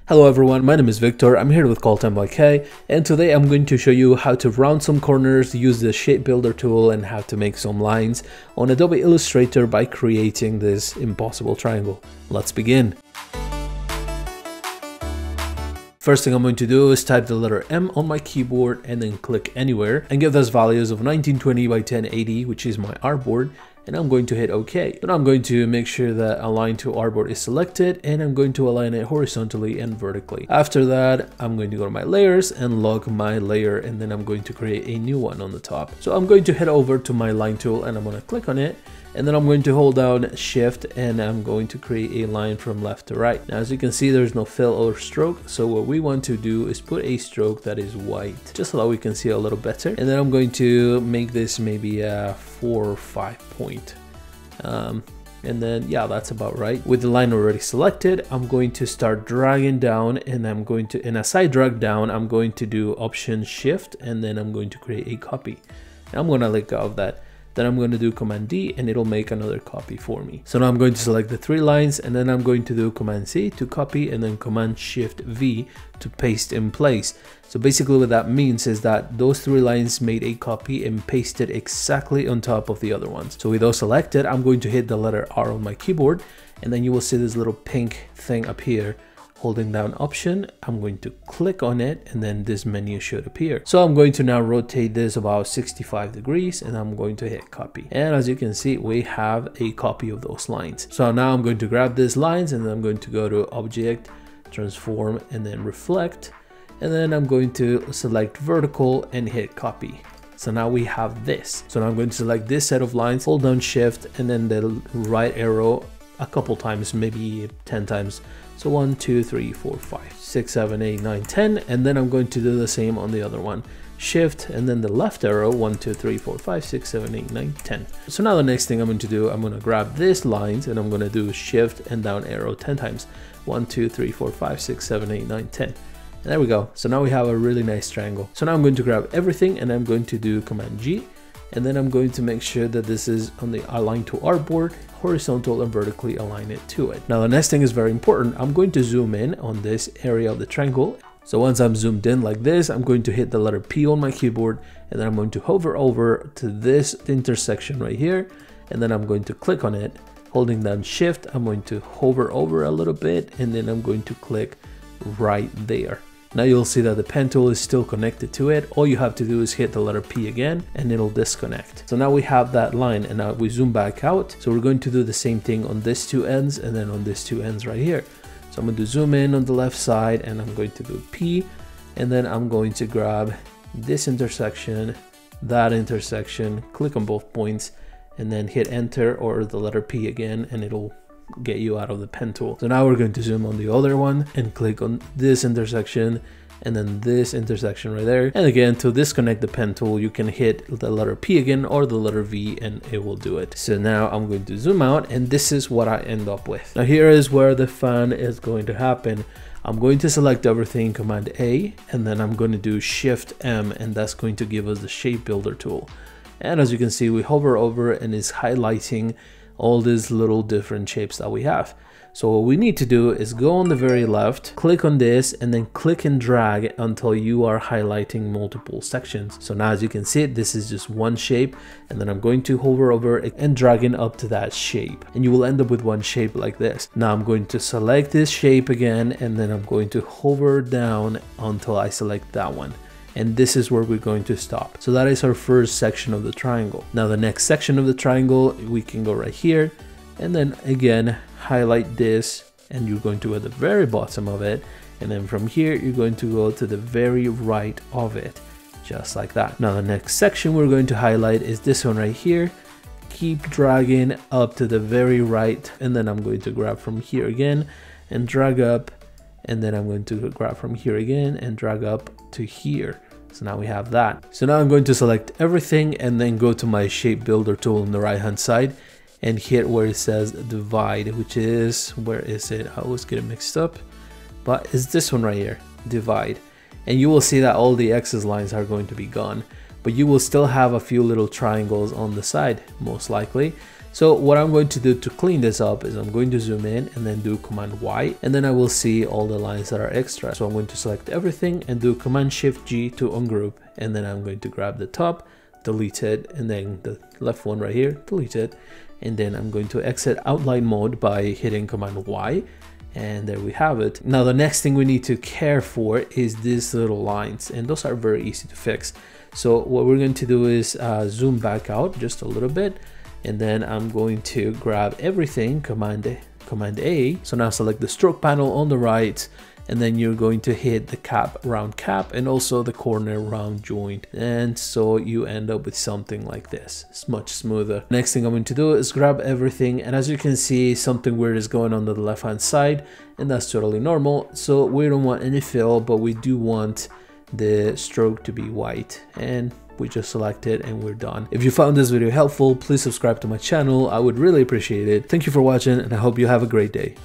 Hello everyone, my name is Victor, I'm here with Call10 by K, and today I'm going to show you how to round some corners, use the shape builder tool, and how to make some lines on Adobe Illustrator by creating this impossible triangle. Let's begin. First thing I'm going to do is type the letter M on my keyboard and then click anywhere and give those values of 1920 by 1080, which is my artboard, and I'm going to hit OK. Then I'm going to make sure that Align to Artboard is selected, and I'm going to align it horizontally and vertically. After that, I'm going to go to my layers and lock my layer, and then I'm going to create a new one on the top. So I'm going to head over to my line tool and I'm going to click on it, and then I'm going to hold down Shift and I'm going to create a line from left to right. Now, as you can see, there's no fill or stroke. So what we want to do is put a stroke that is white, just so that we can see a little better. And then I'm going to make this maybe a 4 or 5 point. And then, yeah, that's about right. With the line already selected, I'm going to start dragging down, and and as I drag down, I'm going to do Option Shift, and then I'm going to create a copy. And I'm going to let go of that. Then I'm going to do Command D and it'll make another copy for me. So now I'm going to select the 3 lines, and then I'm going to do Command C to copy, and then Command Shift V to paste in place. So basically what that means is that those 3 lines made a copy and pasted exactly on top of the other ones. So with those selected, I'm going to hit the letter R on my keyboard, and then you will see this little pink thing up here. Holding down Option, I'm going to click on it, and then this menu should appear. So I'm going to now rotate this about 65 degrees, and I'm going to hit copy. And as you can see, we have a copy of those lines. So now I'm going to grab these lines, and then I'm going to go to Object, Transform, and then Reflect. And then I'm going to select Vertical and hit copy. So now we have this. So now I'm going to select this set of lines, hold down Shift, and then the right arrow a couple times, maybe 10 times. So 1, 2, 3, 4, 5, 6, 7, 8, 9, 10, and then I'm going to do the same on the other one. Shift and then the left arrow, 1, 2, 3, 4, 5, 6, 7, 8, 9, 10. So now the next thing I'm going to do, I'm going to grab these lines and I'm going to do Shift and down arrow 10 times. 1, 2, 3, 4, 5, 6, 7, 8, 9, 10. And there we go. So now we have a really nice triangle. So now I'm going to grab everything and I'm going to do Command G. And then I'm going to make sure that this is on the Align to Artboard, horizontal and vertically align it to it. Now the next thing is very important. I'm going to zoom in on this area of the triangle. So once I'm zoomed in like this, I'm going to hit the letter P on my keyboard, and then I'm going to hover over to this intersection right here, and then I'm going to click on it. Holding down Shift, I'm going to hover over a little bit, and then I'm going to click right there. Now you'll see that the pen tool is still connected to it. All you have to do is hit the letter P again and it'll disconnect. So now we have that line, and now we zoom back out. So we're going to do the same thing on these 2 ends and then on these 2 ends right here. So I'm going to zoom in on the left side and I'm going to do P, and then I'm going to grab this intersection, that intersection, click on both points, and then hit Enter or the letter P again, and it'll get you out of the pen tool. So now we're going to zoom on the other one and click on this intersection and then this intersection right there. And again, to disconnect the pen tool, you can hit the letter P again or the letter V and it will do it. So now I'm going to zoom out, and this is what I end up with. Now here is where the fun is going to happen. I'm going to select everything, Command A, and then I'm going to do Shift M, and that's going to give us the shape builder tool. And as you can see, we hover over and it's highlighting all these little different shapes that we have. So what we need to do is go on the very left, click on this, and then click and drag until you are highlighting multiple sections. So now as you can see, this is just one shape, and then I'm going to hover over and dragging up to that shape, and you will end up with one shape like this. Now I'm going to select this shape again, and then I'm going to hover down until I select that one. And this is where we're going to stop. So that is our first section of the triangle. Now the next section of the triangle, we can go right here, and then again highlight this, and you're going to go at the very bottom of it, and then from here you're going to go to the very right of it, just like that. Now the next section we're going to highlight is this one right here. Keep dragging up to the very right, and then I'm going to grab from here again and drag up, and then I'm going to grab from here again and drag up to here. So now we have that. So now I'm going to select everything and then go to my shape builder tool on the right hand side and hit where it says divide, which is, where is it? I always get it mixed up, but it's this one right here, divide. And you will see that all the X's lines are going to be gone, but you will still have a few little triangles on the side, most likely. So what I'm going to do to clean this up is I'm going to zoom in and then do Command Y, and then I will see all the lines that are extra. So I'm going to select everything and do Command Shift G to ungroup, and then I'm going to grab the top, delete it, and then the left one right here, delete it, and then I'm going to exit outline mode by hitting Command Y. And there we have it. Now the next thing we need to care for is these little lines, and those are very easy to fix. So what we're going to do is zoom back out just a little bit, and then I'm going to grab everything, Command A. So now select the stroke panel on the right, and then you're going to hit the cap, round cap, and also the corner round joint, and so you end up with something like this. It's much smoother. Next thing I'm going to do is grab everything, and as you can see, something weird is going on the left hand side, and that's totally normal. So we don't want any fill, but we do want the stroke to be white, and we just select it and we're done. If you found this video helpful, please subscribe to my channel. I would really appreciate it. Thank you for watching, and I hope you have a great day.